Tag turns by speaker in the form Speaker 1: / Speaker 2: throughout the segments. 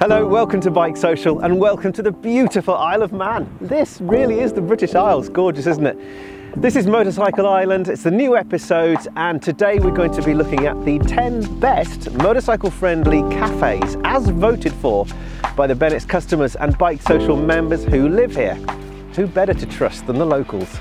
Speaker 1: Hello, welcome to Bike Social and welcome to the beautiful Isle of Man. This really is the British Isles, gorgeous isn't it? This is Motorcycle Island, it's the new episode and today we're going to be looking at the 10 best motorcycle friendly cafes as voted for by the Bennett's customers and Bike Social members who live here. Who better to trust than the locals?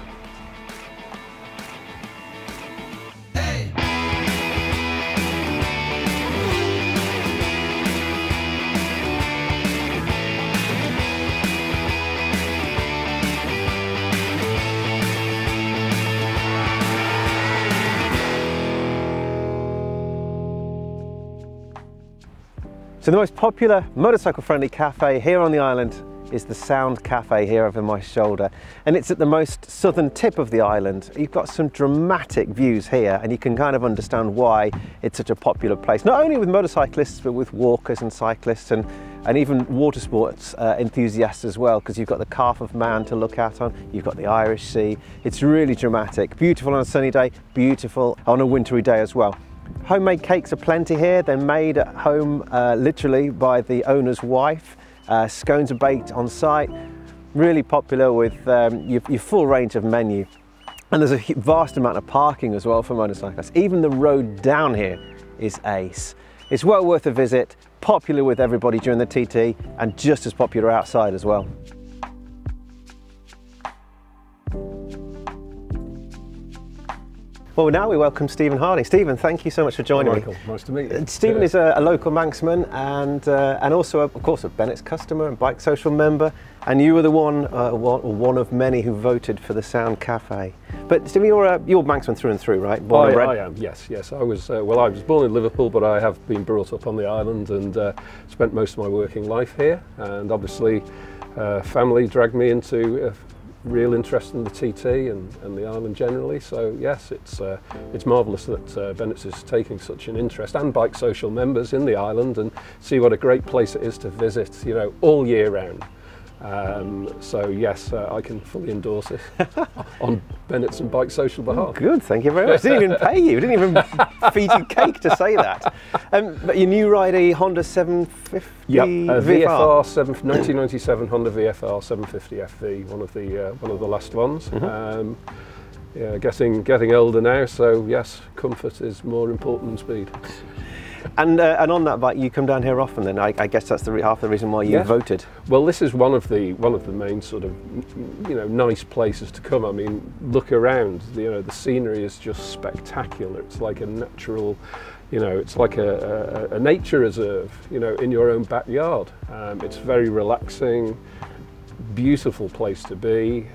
Speaker 1: So the most popular motorcycle-friendly cafe here on the island is the Sound Cafe here over my shoulder. And it's at the most southern tip of the island. You've got some dramatic views here and you can kind of understand why it's such a popular place. Not only with motorcyclists, but with walkers and cyclists and even water sports enthusiasts as well, because you've got the Calf of Man to look out on, you've got the Irish Sea. It's really dramatic. Beautiful on a sunny day, beautiful on a wintry day as well. Homemade cakes are plenty here. They're made at home literally by the owner's wife. Scones are baked on site. Really popular with your full range of menu. And there's a vast amount of parking as well for motorcyclists. Even the road down here is ace. It's well worth a visit, popular with everybody during the TT and just as popular outside as well. Well, now we welcome Stephen Harding. Stephen, thank you so much for joining me.
Speaker 2: Nice to meet you.
Speaker 1: Stephen is a local Manxman and also, of course, a Bennett's customer and Bike Social member. And you were the one of many who voted for the Sound Cafe. But Stephen, you're Manxman through and through, right? Born and bred?
Speaker 2: I am. Yes. I was born in Liverpool, but I have been brought up on the island and spent most of my working life here. And obviously, family dragged me into real interest in the TT and the island generally. So yes, it's marvellous that Bennett's is taking such an interest, and Bike Social members in the island, and see what a great place it is to visit, you know, all year round. So yes, I can fully endorse it on Bennett's and Bike Social behalf.
Speaker 1: Oh, good, thank you very much. Didn't even pay you, didn't even feed you cake to say that. But your new ride, a Honda 750
Speaker 2: Yep,
Speaker 1: VFR?
Speaker 2: 1997 Honda VFR 750 FV, one of the last ones.
Speaker 1: Mm-hmm.
Speaker 2: Yeah, getting older now, so yes, comfort is more important than speed.
Speaker 1: And on that bike, you come down here often. Then I guess that's half the reason why you voted.
Speaker 2: Well, this is one of the main sort of nice places to come. I mean, look around. The scenery is just spectacular. It's like a natural, it's like a nature reserve. In your own backyard. It's very relaxing. Beautiful place to be.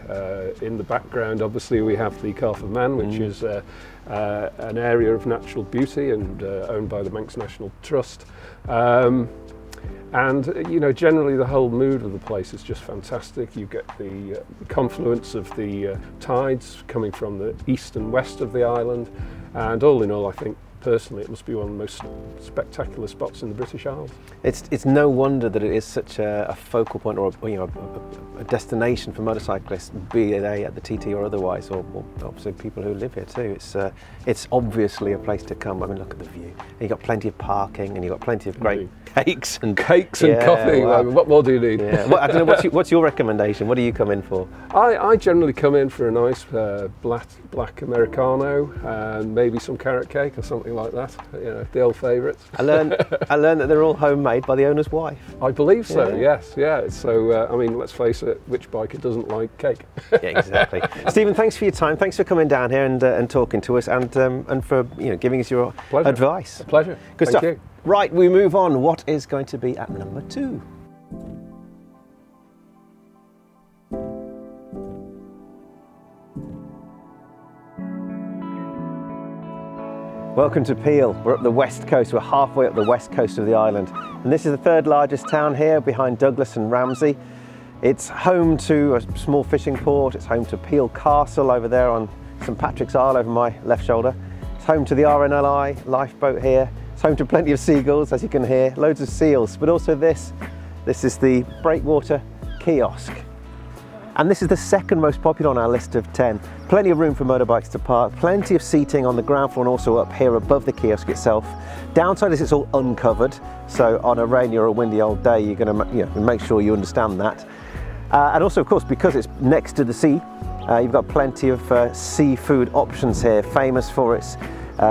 Speaker 2: In the background, obviously, we have the Calf of Man, which is an area of natural beauty and owned by the Manx National Trust. And generally the whole mood of the place is just fantastic. You get the confluence of the tides coming from the east and west of the island, and all in all, I think personally it must be one of the most spectacular spots in the British Isles.
Speaker 1: It's no wonder that it is such a focal point, or a destination for motorcyclists, be they at the TT or otherwise, or obviously people who live here too. It's obviously a place to come. I mean, look at the view. And you've got plenty of parking, and you've got plenty of great cakes and
Speaker 2: coffee.
Speaker 1: Wow.
Speaker 2: I mean, what more do you need?
Speaker 1: Yeah. Well, I don't know. What's your recommendation? What do you come in for?
Speaker 2: I generally come in for a nice black Americano and maybe some carrot cake or something like that. The old favourites.
Speaker 1: I learned that they're all homemade by the owner's wife.
Speaker 2: I believe so. Yes. Yeah. So I mean, let's face it. Which biker doesn't like cake?
Speaker 1: Yeah, exactly. Stephen, thanks for your time. Thanks for coming down here and talking to us, and for giving us your advice.
Speaker 2: A pleasure.
Speaker 1: Good stuff.
Speaker 2: Thank you.
Speaker 1: Right, we move on. What is going to be at number 2? Welcome to Peel. We're up the west coast. We're halfway up the west coast of the island. And this is the third largest town here, behind Douglas and Ramsey. It's home to a small fishing port. It's home to Peel Castle over there on St Patrick's Isle over my left shoulder. It's home to the RNLI lifeboat here. It's home to plenty of seagulls, as you can hear, loads of seals, but also this is the Breakwater Kiosk. And this is the second most popular on our list of 10. Plenty of room for motorbikes to park, plenty of seating on the ground floor and also up here above the kiosk itself. Downside is it's all uncovered, so on a rainy or a windy old day, you're going to make sure you understand that. And also, of course, because it's next to the sea, you've got plenty of seafood options here, famous for its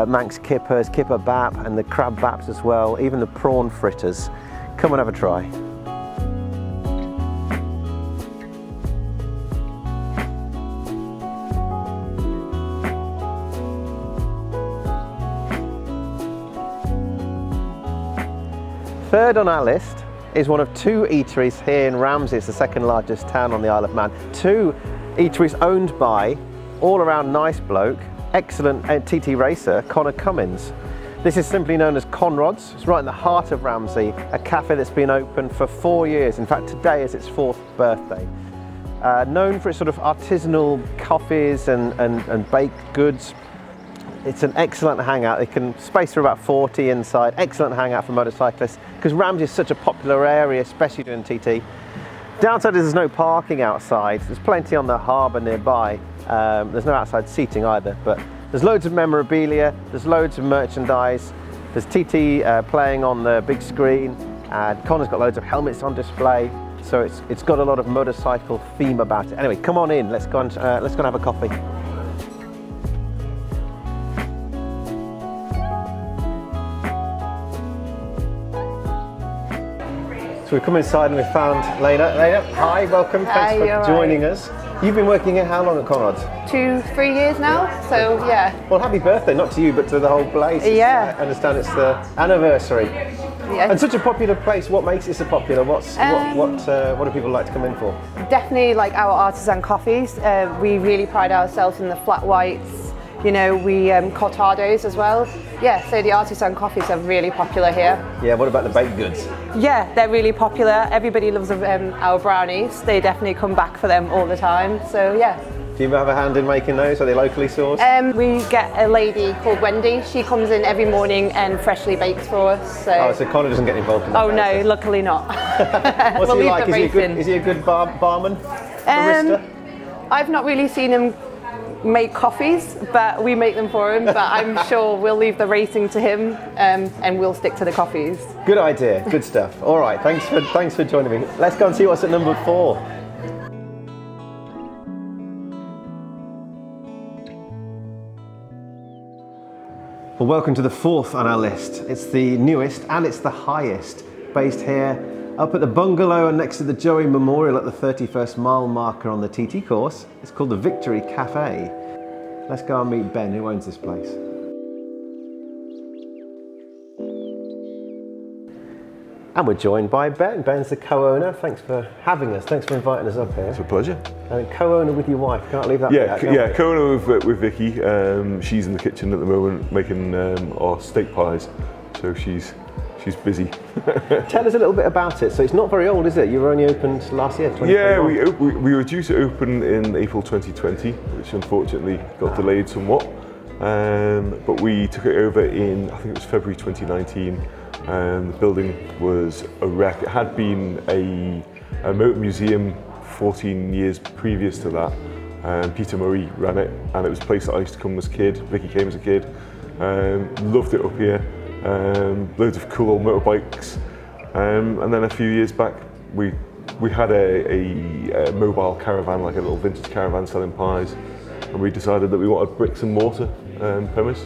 Speaker 1: Manx kippers, kipper bap, and the crab baps as well, even the prawn fritters. Come and have a try. Third on our list is one of two eateries here in Ramsey. It's the second largest town on the Isle of Man. Two eateries owned by all-around nice bloke, excellent TT racer, Connor Cummins. This is simply known as Conrod's. It's right in the heart of Ramsey, a cafe that's been open for 4 years. In fact, today is its 4th birthday. Known for its sort of artisanal coffees and baked goods. It's an excellent hangout. It can space for about 40 inside. Excellent hangout for motorcyclists because Ramsey is such a popular area, especially during TT. Downside is there's no parking outside. There's plenty on the harbour nearby. There's no outside seating either, but there's loads of memorabilia. There's loads of merchandise. There's TT playing on the big screen. Connor's got loads of helmets on display. So it's got a lot of motorcycle theme about it. Anyway, come on in. Let's go and have a coffee. So we've come inside and we've found Lena. Lena, hi, welcome. Thanks for joining us. You've been working here how long at Conrod's?
Speaker 3: 2-3 years now, so yeah.
Speaker 1: Well, happy birthday, not to you, but to the whole place.
Speaker 3: Yeah.
Speaker 1: I understand it's the anniversary.
Speaker 3: Yeah.
Speaker 1: And such a popular place, what makes it so popular? What do people like to come in for?
Speaker 3: Definitely like our artisan coffees. We really pride ourselves in the flat whites. You know, we cortados as well. Yeah, so the artisan coffees are really popular here.
Speaker 1: Yeah, what about the baked goods?
Speaker 3: Yeah, they're really popular. Everybody loves our brownies. They definitely come back for them all the time. So yeah.
Speaker 1: Do you have a hand in making those? Are they locally sourced?
Speaker 3: We get a lady called Wendy. She comes in every morning and freshly bakes for us. So,
Speaker 1: so Connor doesn't get involved in that?
Speaker 3: Oh no, luckily not.
Speaker 1: What's he like? Is he a good barman? Barista?
Speaker 3: I've not really seen him make coffees, but we make them for him. But I'm sure we'll leave the racing to him, and we'll stick to the coffees.
Speaker 1: Good idea, good stuff. All right, thanks for joining me. Let's go and see what's at number 4. Well, welcome to the 4th on our list. It's the newest and it's the highest, based here up at the bungalow and next to the Joey Memorial at the 31st mile marker on the TT course. It's called the Victory Cafe. Let's go and meet Ben, who owns this place. And we're joined by Ben. Ben's the co-owner. Thanks for having us. Thanks for inviting us up here.
Speaker 4: It's a pleasure.
Speaker 1: And co-owner with your wife. Can't leave that
Speaker 4: out. Yeah, co-owner with Vicky. She's in the kitchen at the moment making our steak pies. So she's busy.
Speaker 1: Tell us a little bit about it. So it's not very old, is it? You were only opened last year, 2021.
Speaker 4: Yeah, we were due to open in April 2020, which unfortunately got delayed somewhat. But we took it over in, I think it was February 2019. The building was a wreck. It had been a motor museum 14 years previous to that. Peter Murray ran it, and it was a place that I used to come as a kid. Vicky came as a kid. Loved it up here. Loads of cool old motorbikes. And then a few years back, we had a mobile caravan, like a little vintage caravan selling pies, and we decided that we wanted bricks and mortar premise.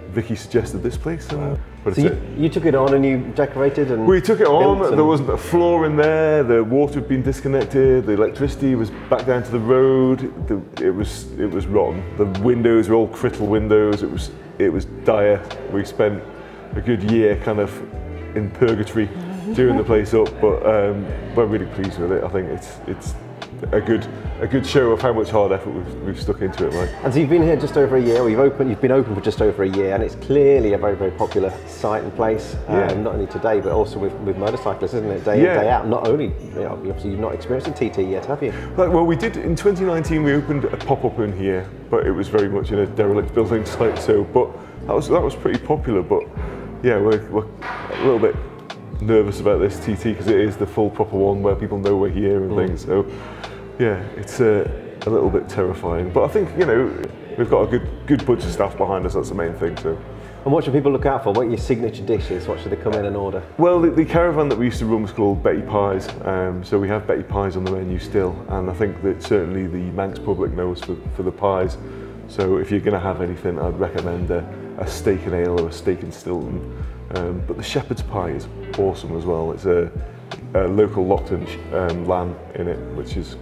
Speaker 4: Vicky suggested this place. But
Speaker 1: so you took it on and you decorated and
Speaker 4: we took it on. There wasn't a floor in there. The water had been disconnected. The electricity was back down to the road. It was rotten. The windows were all crittle windows. It was dire. We spent a good year kind of in purgatory doing the place up, but we're really pleased with it. I think it's a good show of how much hard effort we've stuck into it, Mike.
Speaker 1: And so you've been here just over a year, or you've been open for just over a year, and it's clearly a very, very popular site and place, not only today, but also with motorcyclists, isn't it? Day in, day out. Not only, obviously you've not experienced a TT yet, have you?
Speaker 4: Well, we did, in 2019 we opened a pop-up in here, but it was very much in a derelict building site, so, but that was pretty popular, but yeah, we're a little bit nervous about this TT because it is the full proper one where people know we're here and things, so yeah, it's a little bit terrifying. But I think, you know, we've got a good bunch of staff behind us, that's the main thing. So.
Speaker 1: And what should people look out for? What are your signature dishes? What should they come in and order?
Speaker 4: Well, the caravan that we used to run was called Betty Pies, so we have Betty Pies on the menu still, and I think that certainly the Manx public knows for the pies. So if you're going to have anything, I'd recommend a steak and ale or a steak and Stilton. But the shepherd's pie is awesome as well. It's a local Lockton lamb in it, which is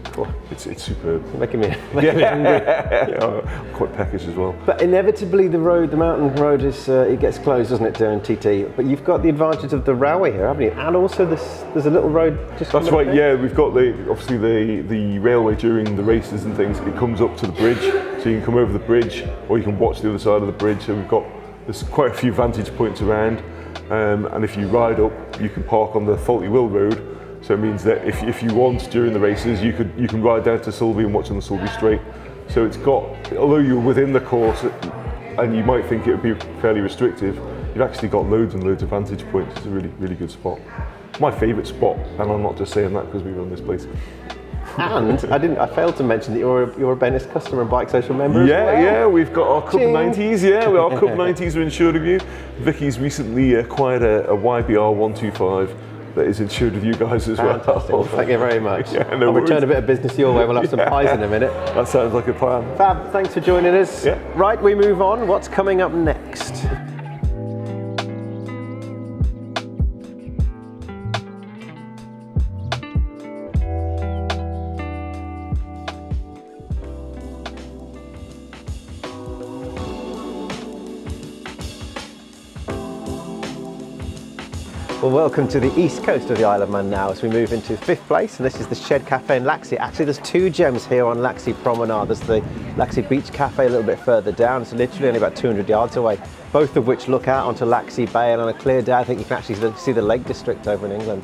Speaker 4: it's superb.
Speaker 1: Making me hungry.
Speaker 4: Yeah, I'm quite peckish as well.
Speaker 1: But inevitably the mountain road it gets closed, doesn't it, during TT? But you've got the advantage of the railway here, haven't you? And also there's a little road just.
Speaker 4: That's right. Yeah, we've got obviously the railway during the races and things. It comes up to the bridge, so you can come over the bridge, or you can watch the other side of the bridge. So there's quite a few vantage points around. And if you ride up, you can park on the Faulty Will Road. So it means that if you want during the races, you can ride down to Sulby and watch on the Sulby Straight. So it's got, although you're within the course, and you might think it would be fairly restrictive, you've actually got loads and loads of vantage points. It's a really, really good spot. My favourite spot, and I'm not just saying that because we run this place.
Speaker 1: And I failed to mention that you're a Bennis customer and Bike Social member as well.
Speaker 4: Yeah, we've got our Cup 90s, our Cup 90s are insured with you. Vicky's recently acquired a YBR 125 that is insured with you guys as well.
Speaker 1: Fantastic. Thank you very much.
Speaker 4: Yeah, no
Speaker 1: I'll return a bit of business your way. We'll have some pies in a minute.
Speaker 4: That sounds like a plan.
Speaker 1: Fab, thanks for joining us.
Speaker 4: Yeah.
Speaker 1: Right, we move on. What's coming up next? Well, welcome to the east coast of the Isle of Man now as we move into 5th place, and this is the Shed Cafe in Laxey. Actually, there's 2 gems here on Laxey Promenade. There's the Laxey Beach Cafe a little bit further down. It's literally only about 200 yards away, both of which look out onto Laxey Bay, and on a clear day I think you can actually see the Lake District over in England.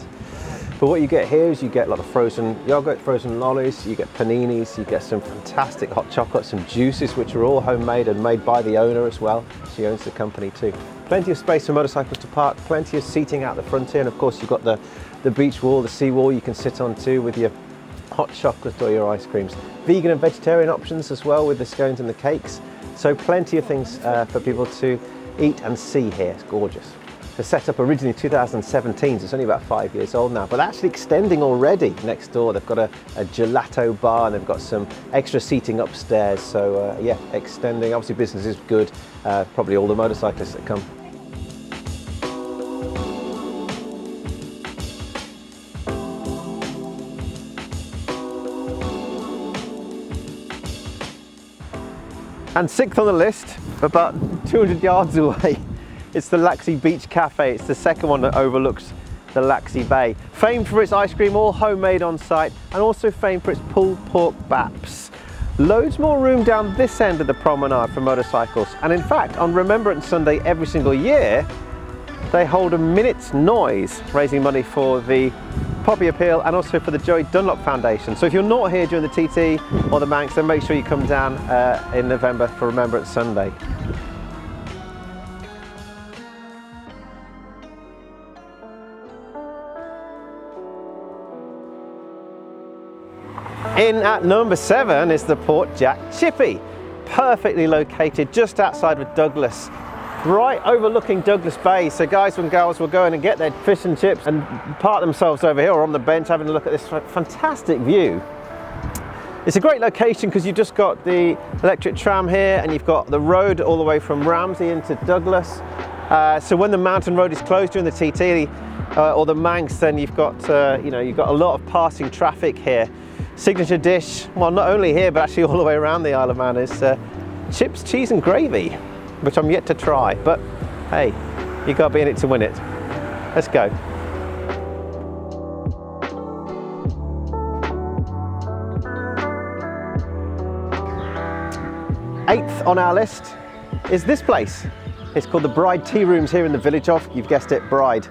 Speaker 1: But what you get here is you get a lot of frozen yogurt, frozen lollies, you get paninis, you get some fantastic hot chocolate, some juices which are all homemade and made by the owner as well. She owns the company too. Plenty of space for motorcycles to park, plenty of seating out the front here, and of course you've got the beach wall, the sea wall you can sit on too with your hot chocolate or your ice creams. Vegan and vegetarian options as well with the scones and the cakes. So plenty of things for people to eat and see here. It's gorgeous. It was set up originally in 2017, so it's only about 5 years old now, but actually extending already next door. They've got a gelato bar and they've got some extra seating upstairs. So yeah, extending. Obviously business is good, probably all the motorcyclists that come. And 6th on the list, about 200 yards away, it's the Laxey Beach Cafe. It's the second one that overlooks the Laxey Bay. Famed for its ice cream, all homemade on site, and also famed for its pulled pork baps. Loads more room down this end of the promenade for motorcycles. And in fact, on Remembrance Sunday every single year, they hold a minute's noise, raising money for the Poppy Appeal and also for the Joey Dunlop Foundation. So if you're not here during the TT or the Manx, then make sure you come down in November for Remembrance Sunday. In at number 7 is the Port Jack Chippy, perfectly located just outside of Douglas, right overlooking Douglas Bay. So guys and girls will go in and get their fish and chips and park themselves over here or on the bench having a look at this fantastic view. It's a great location because you've just got the electric tram here and you've got the road all the way from Ramsey into Douglas. So when the mountain road is closed during the TT or the Manx, then you've got you've got a lot of passing traffic here. Signature dish, well, not only here but actually all the way around the Isle of Man, is chips, cheese and gravy, which I'm yet to try, but hey, you got to be in it to win it. Let's go. 8th on our list is this place. It's called the Bride Tea Rooms here in the village of, you've guessed it, Bride.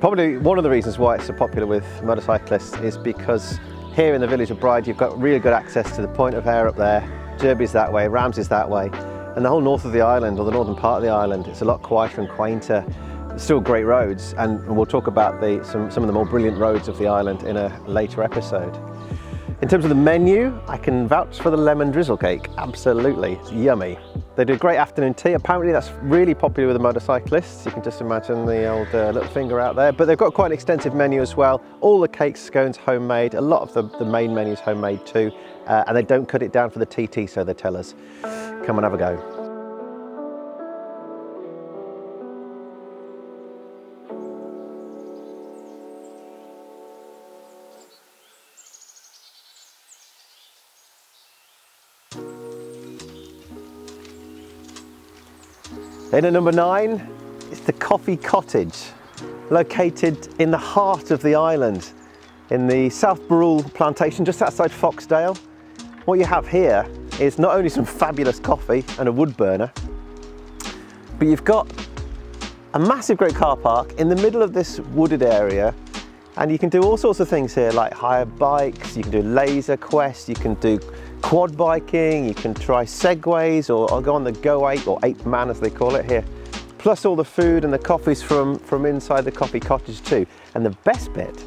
Speaker 1: Probably one of the reasons why it's so popular with motorcyclists is because here in the village of Bride, you've got really good access to the Point of Ayre up there, Derby's that way, Ramsey's that way, and the whole north of the island, or the northern part of the island, it's a lot quieter and quainter. Still great roads, and we'll talk about some of the more brilliant roads of the island in a later episode. In terms of the menu, I can vouch for the lemon drizzle cake. Absolutely, it's yummy. They do great afternoon tea. Apparently that's really popular with the motorcyclists. You can just imagine the old little finger out there. But they've got quite an extensive menu as well. All the cakes, scones, homemade. A lot of the main menu's homemade too. And they don't cut it down for the TT, so they tell us. Come and have a go. In at number 9, it's the Coffee Cottage, located in the heart of the island, in the South Barrule plantation, just outside Foxdale. What you have here is not only some fabulous coffee and a wood burner, but you've got a massive great car park in the middle of this wooded area, and you can do all sorts of things here, like hire bikes, you can do laser quest, you can do quad biking, you can try segways or go on the Go Ape or Ape Man as they call it here. Plus all the food and the coffees from inside the Coffee Cottage too. And the best bit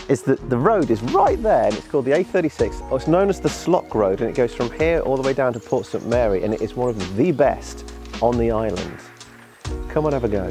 Speaker 1: is that the road is right there, and it's called the A36, or it's known as the Slock Road, and it goes from here all the way down to Port St Mary, and it is one of the best on the island. Come on, have a go.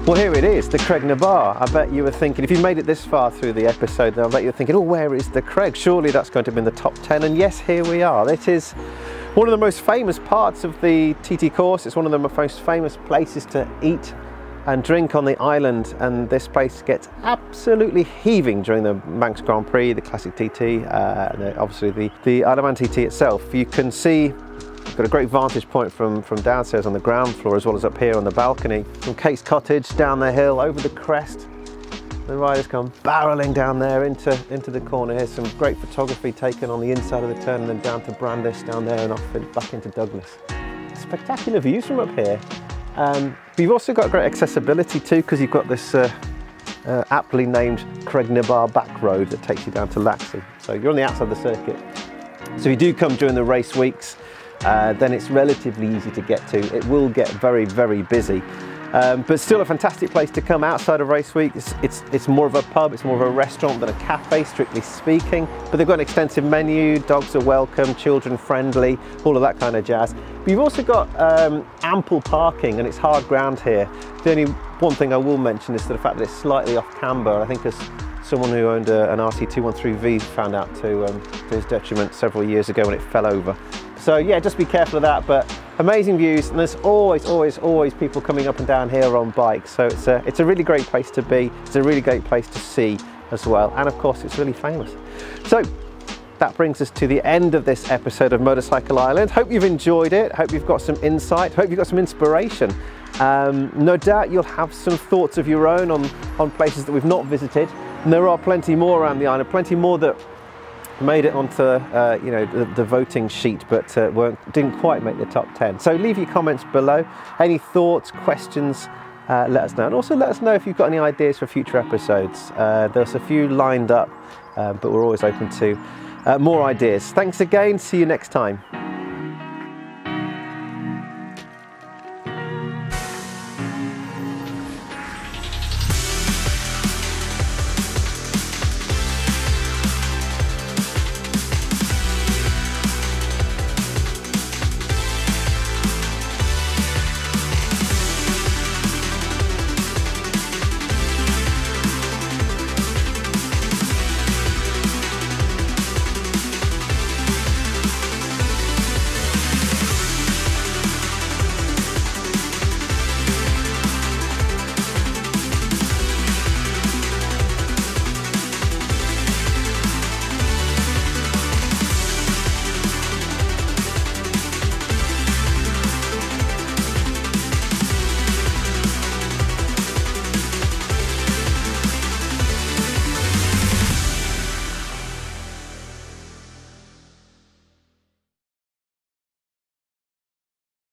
Speaker 1: Well, here it is, the Cregna Bar. I bet you were thinking, if you made it this far through the episode, then I bet you were thinking, oh, where is the Creg? Surely that's going to be in the top 10. And yes, here we are. It is one of the most famous parts of the TT course. It's one of the most famous places to eat and drink on the island. And this place gets absolutely heaving during the Manx Grand Prix, the Classic TT, and obviously the Isle of Man TT itself. You can see got a great vantage point from downstairs on the ground floor, as well as up here on the balcony. From Kate's Cottage, down the hill, over the crest. The riders come barreling down there into the corner. Here's some great photography taken on the inside of the turn, and then down to Brandis down there and off back into Douglas. Spectacular views from up here. But you've also got great accessibility too, because you've got this aptly named Cregna Bar back road that takes you down to Laxey. So you're on the outside of the circuit. So if you do come during the race weeks, then it's relatively easy to get to. It will get very, very busy, but still a fantastic place to come outside of race week. It's more of a pub, it's more of a restaurant than a cafe, strictly speaking, but they've got an extensive menu, dogs are welcome, children friendly, all of that kind of jazz. But you've also got ample parking, and it's hard ground here. The only one thing I will mention is the fact that it's slightly off camber. I think as someone who owned an RC213V found out to his detriment several years ago when it fell over. So yeah, just be careful of that, but amazing views, and there's always people coming up and down here on bikes. So it's a really great place to be. It's a really great place to see as well. And of course, it's really famous. So that brings us to the end of this episode of Motorcycle Island. Hope you've enjoyed it. Hope you've got some insight. Hope you've got some inspiration. No doubt you'll have some thoughts of your own on places that we've not visited. And there are plenty more around the island, plenty more that made it onto you know, the voting sheet, but didn't quite make the top 10. So leave your comments below. Any thoughts, questions, let us know. And also let us know if you've got any ideas for future episodes. There's a few lined up, but we're always open to more ideas. Thanks again. See you next time.